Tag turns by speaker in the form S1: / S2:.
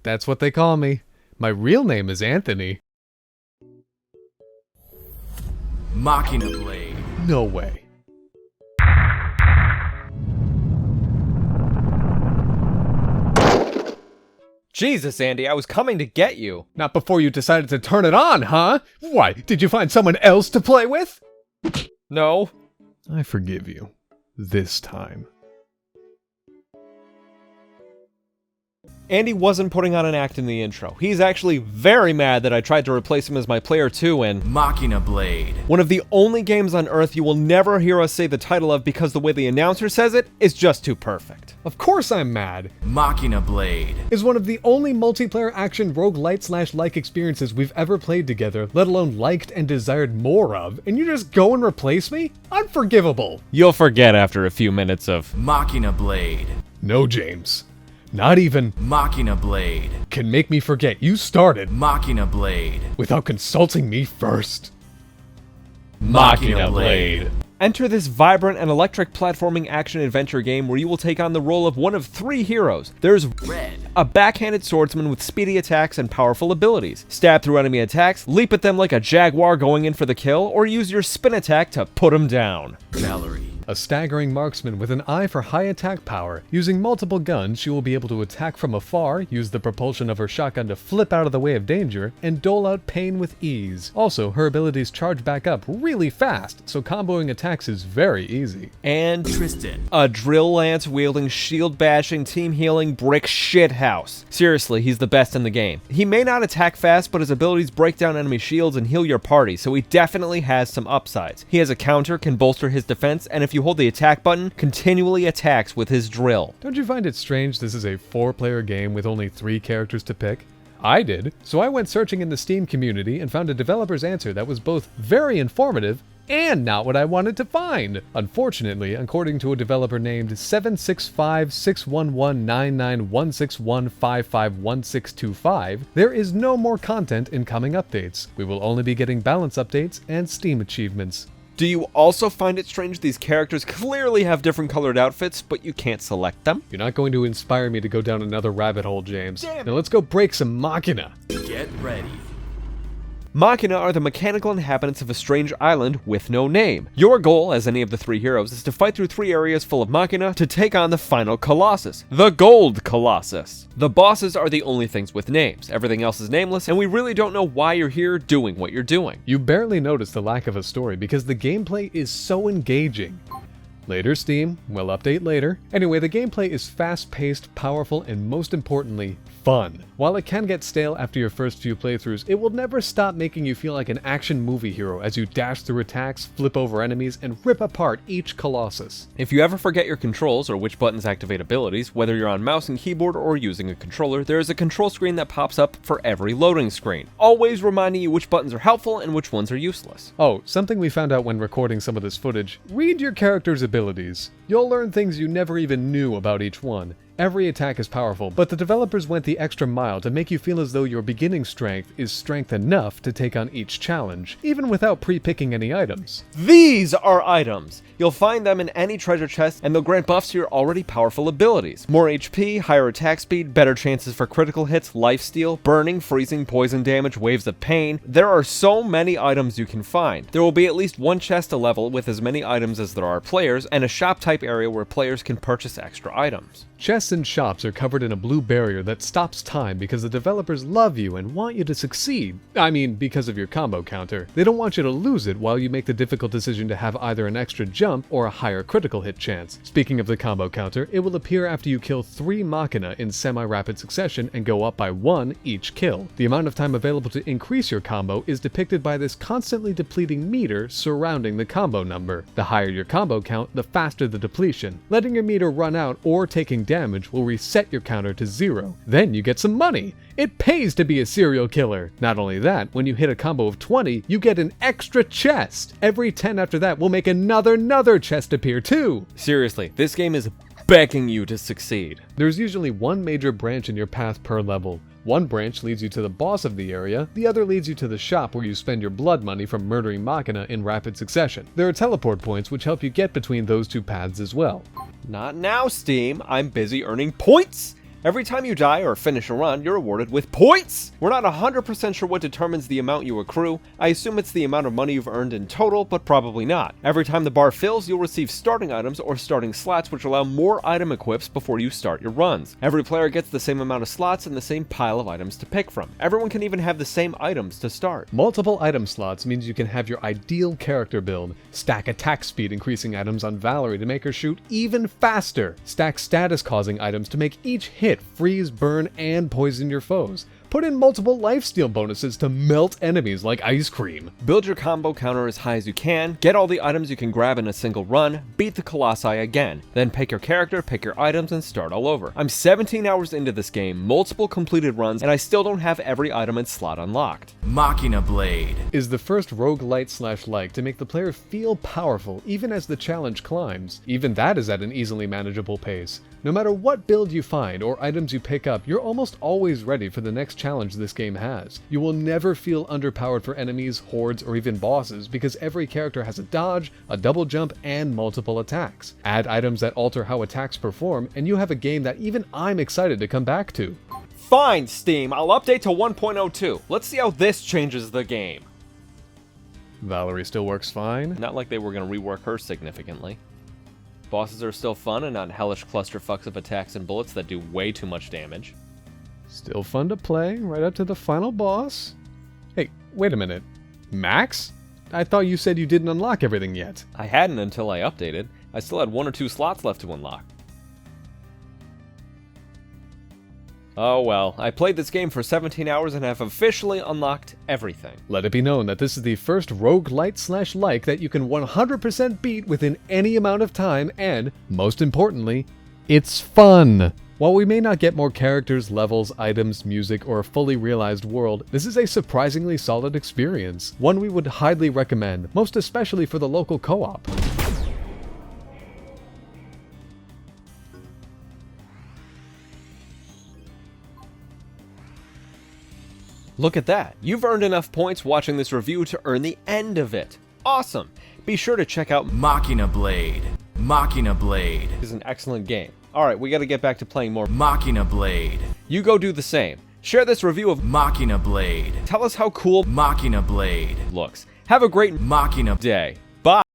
S1: That's what they call me. My real name is Anthony.
S2: Machina blade.
S1: No way.
S3: Jesus, Andy, I was coming to get you.
S1: Not before you decided to turn it on, huh? Why, did you find someone else to play with?
S3: No.
S1: I forgive you. This time.
S3: Andy wasn't putting on an act in the intro. He's actually very mad that I tried to replace him as my player 2 in
S2: Machina blade.
S3: one of the only games on Earth you will never hear us say the title of because the way the announcer says it is just too perfect.
S1: Of course I'm mad.
S2: Machina blade.
S1: Is one of the only multiplayer action roguelite/like experiences we've ever played together, let alone liked and desired more of, and you just go and replace me? Unforgivable.
S3: You'll forget after a few minutes of
S2: Machina blade.
S1: No, James. Not even
S2: Machina blade.
S1: can make me forget you started
S2: Machina blade.
S1: without consulting me first.
S2: Machina blade.
S3: Enter this vibrant and electric platforming action-adventure game where you will take on the role of one of 3 heroes. There's
S2: Red.
S3: a backhanded swordsman with speedy attacks and powerful abilities. Stab through enemy attacks, leap at them like a jaguar going in for the kill, or use your spin attack to put them down.
S2: Valerie.
S1: A staggering marksman with an eye for high attack power. Using multiple guns, she will be able to attack from afar, use the propulsion of her shotgun to flip out of the way of danger, and dole out pain with ease. Also, her abilities charge back up really fast, so comboing attacks is very easy.
S3: And
S2: Tristan.
S3: a drill lance wielding, shield bashing, team healing brick shithouse. Seriously, he's the best in the game. He may not attack fast, but his abilities break down enemy shields and heal your party, so he definitely has some upsides. He has a counter, can bolster his defense, and if you hold the attack button, continually attacks with his drill.
S1: Don't you find it strange this is a 4-player game with only 3 characters to pick? I did, so I went searching in the Steam community and found a developer's answer that was both very informative and not what I wanted to find. Unfortunately, according to a developer named 765-611-99-161-551625, there is no more content in coming updates. We will only be getting balance updates and Steam achievements.
S3: Do you also find it strange these characters clearly have different colored outfits, but you can't select them?
S1: You're not going to inspire me to go down another rabbit hole, James.
S3: Damn it.
S1: Now let's go break some Machina.
S2: Get ready.
S3: Machina are the mechanical inhabitants of a strange island with no name. Your goal, as any of the 3 heroes, is to fight through 3 areas full of Machina to take on the final Colossus, the Gold Colossus. The bosses are the only things with names. Everything else is nameless, and we really don't know why you're here doing what you're doing.
S1: You barely notice the lack of a story because the gameplay is so engaging. Later, Steam. We'll update later. Anyway, the gameplay is fast-paced, powerful, and most importantly, fun. While it can get stale after your first few playthroughs, it will never stop making you feel like an action movie hero as you dash through attacks, flip over enemies, and rip apart each Colossus.
S3: If you ever forget your controls or which buttons activate abilities, whether you're on mouse and keyboard or using a controller, there is a control screen that pops up for every loading screen, always reminding you which buttons are helpful and which ones are useless.
S1: Oh, something we found out when recording some of this footage. Read your character's abilities. You'll learn things you never even knew about each one. Every attack is powerful, but the developers went the extra mile to make you feel as though your beginning strength is strength enough to take on each challenge, even without pre-picking any items.
S3: These are items! You'll find them in any treasure chest, and they'll grant buffs to your already powerful abilities. More HP, higher attack speed, better chances for critical hits, lifesteal, burning, freezing, poison damage, waves of pain. There are so many items you can find. There will be at least 1 chest a level with as many items as there are players, and a shop type area where players can purchase extra items.
S1: Chests and shops are covered in a blue barrier that stops time because the developers love you and want you to succeed. I mean, because of your combo counter. They don't want you to lose it while you make the difficult decision to have either an extra jump or a higher critical hit chance. Speaking of the combo counter, it will appear after you kill 3 Machina in semi-rapid succession and go up by 1 each kill. The amount of time available to increase your combo is depicted by this constantly depleting meter surrounding the combo number. The higher your combo count, the faster the depletion. Letting your meter run out or taking damage will reset your counter to 0. Then you get some money. It pays to be a serial killer. Not only that, when you hit a combo of 20, you get an extra chest. Every 10 after that will make another chest appear too.
S3: Seriously, this game is begging you to succeed.
S1: There's usually 1 major branch in your path per level. One branch leads you to the boss of the area, the other leads you to the shop where you spend your blood money from murdering Machina in rapid succession. There are teleport points which help you get between those 2 paths as well.
S3: Not now, Steam. I'm busy earning points Every time you die or finish a run, you're rewarded with points! We're not 100% sure what determines the amount you accrue. I assume it's the amount of money you've earned in total, but probably not. Every time the bar fills, you'll receive starting items or starting slots, which allow more item equips before you start your runs. Every player gets the same amount of slots and the same pile of items to pick from. Everyone can even have the same items to start.
S1: Multiple item slots means you can have your ideal character build. Stack attack speed increasing items on Valerie to make her shoot even faster. Stack status causing items to make each hit freeze, burn, and poison your foes. Put in multiple lifesteal bonuses to melt enemies like ice cream.
S3: Build your combo counter as high as you can, get all the items you can grab in a single run, beat the Colossi again. Then pick your character, pick your items, and start all over. I'm 17 hours into this game, multiple completed runs, and I still don't have every item and slot unlocked.
S2: Machina Blade
S1: is the first roguelite/like to make the player feel powerful even as the challenge climbs. Even that is at an easily manageable pace. No matter what build you find or items you pick up, you're almost always ready for the next challenge this game has. You will never feel underpowered for enemies, hordes, or even bosses because every character has a dodge, a double jump, and multiple attacks. Add items that alter how attacks perform, and you have a game that even I'm excited to come back to.
S3: Fine, Steam, I'll update to 1.02. Let's see how this changes the game.
S1: Valerie still works fine.
S3: Not like they were going to rework her significantly. Bosses are still fun and not hellish clusterfucks of attacks and bullets that do way too much damage.
S1: Still fun to play, right up to the final boss. Hey, wait a minute. Max? I thought you said you didn't unlock everything yet.
S3: I hadn't until I updated. I still had 1 or 2 slots left to unlock. Oh well, I played this game for 17 hours and have officially unlocked everything.
S1: Let it be known that this is the first roguelite/like that you can 100% beat within any amount of time and, most importantly, it's fun! While we may not get more characters, levels, items, music, or a fully realized world, this is a surprisingly solid experience. One we would highly recommend, most especially for the local co-op.
S3: Look at that! You've earned enough points watching this review to earn the end of it. Awesome! Be sure to check out
S2: Machina Blade. Machina Blade
S3: is an excellent game. Alright, we gotta get back to playing more.
S2: Machina Blade.
S3: You go do the same. Share this review of
S2: Machina Blade.
S3: Tell us how cool
S2: Machina Blade
S3: looks. Have a great
S2: Machina
S3: day.